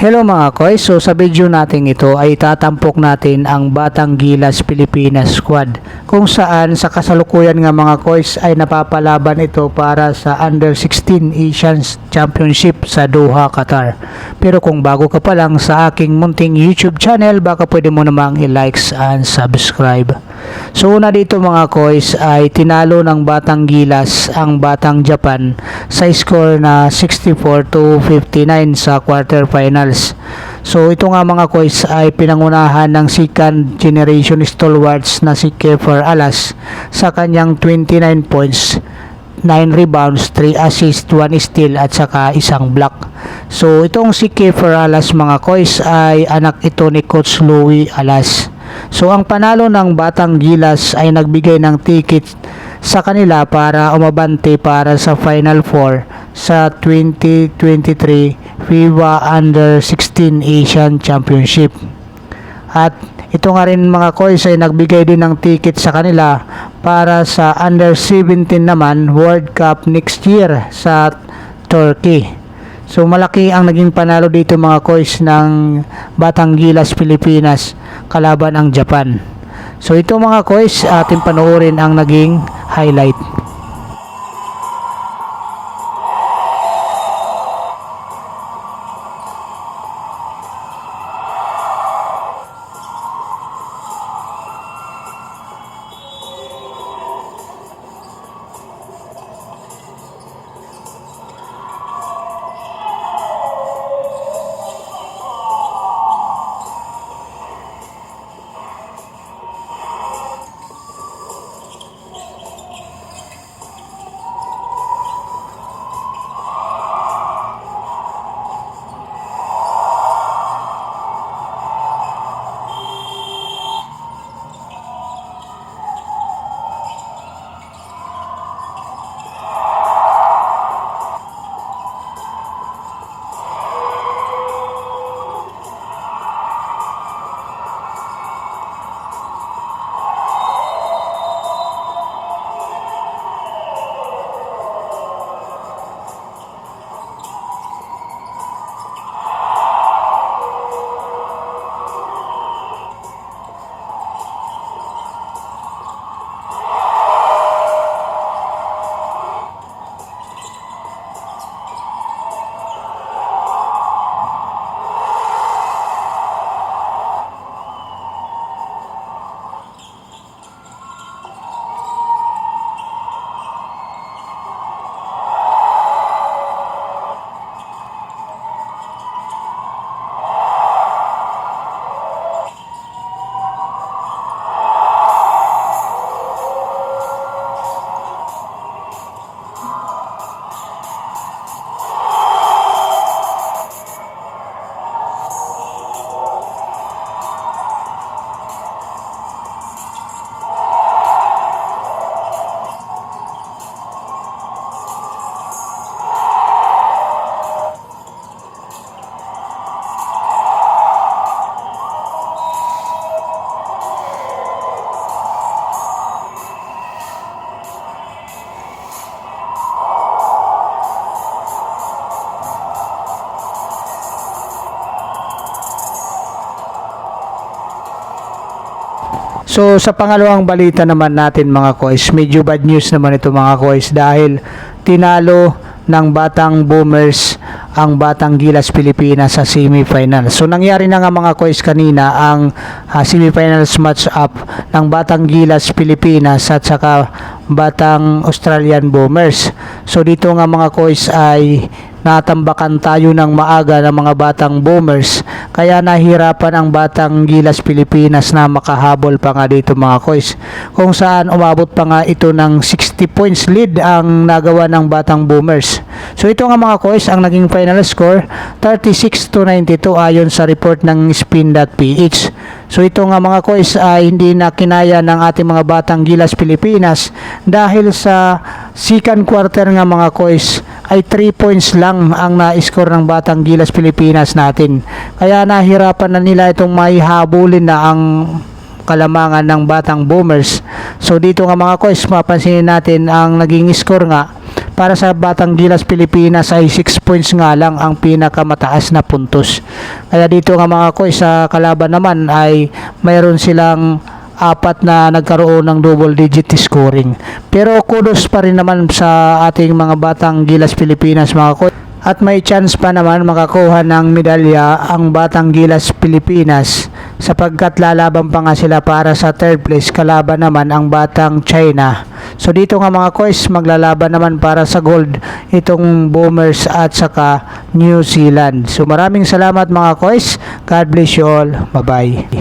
Hello mga koy, so sa video natin ito ay tatampok natin ang Batang Gilas Pilipinas squad kung saan sa kasalukuyan nga mga koys ay napapalaban ito para sa Under 16 Asian Championship sa Doha, Qatar. Pero kung bago ka pa lang sa aking munting YouTube channel, baka pwede mo namang i-likes and subscribe. So una dito mga koys ay tinalo ng Batang Gilas ang Batang Japan sa score na 64-59 sa quarterfinals. So ito nga mga koys ay pinangunahan ng second generation stalwarts na si Kiefer Alas sa kanyang 29 points, 9 rebounds, 3 assists, 1 steal at saka isang block. So itong si Kiefer Alas mga koys ay anak ito ni Coach Louie Alas. So ang panalo ng Batang Gilas ay nagbigay ng ticket sa kanila para umabante para sa Final Four sa 2023 FIBA Under 16 Asian Championship. At ito nga rin mga koys ay nagbigay din ng ticket sa kanila para sa Under 17 naman World Cup next year sa Turkey. So malaki ang naging panalo dito mga koys ng Batang Gilas Pilipinas kalaban ang Japan. So ito mga koys, ating panoorin ang naging highlight. So sa pangalawang balita naman natin mga koys, medyo bad news naman ito mga koys dahil tinalo ng Batang Boomers ang Batang Gilas Pilipinas sa semifinal. So nangyari na nga mga koys kanina ang semifinals match up ng Batang Gilas Pilipinas at saka Batang Australian Boomers. So dito nga mga koys ay natambakan tayo ng maaga ng mga Batang Boomers kaya nahirapan ang Batang Gilas Pilipinas na makahabol pa nga dito mga koys, kung saan umabot pa nga ito ng 60 points lead ang nagawa ng Batang Boomers. So ito nga mga koys ang naging final score 36-92 ayon sa report ng spin.ph. So ito nga mga koys ay hindi na kinaya ng ating mga Batang Gilas Pilipinas dahil sa second quarter nga mga koys ay 3 points lang ang na-score ng Batang Gilas Pilipinas natin. Kaya nahirapan na nila itong maihabulin na ang kalamangan ng Batang Boomers. So dito nga mga koys, mapansinin natin ang naging score nga para sa Batang Gilas Pilipinas ay 6 points nga lang ang pinakamataas na puntos. Kaya dito nga mga koys, sa kalaban naman ay mayroon silang apat na nagkaroon ng double digit scoring. Pero kudos pa rin naman sa ating mga Batang Gilas Pilipinas mga koys. At may chance pa naman makakuha ng medalya ang Batang Gilas Pilipinas sapagkat lalaban pa nga sila para sa third place, kalaban naman ang Batang China. So dito nga mga koys, maglalaban naman para sa gold itong Boomers at saka New Zealand. So maraming salamat mga koys. God bless you all. Bye bye.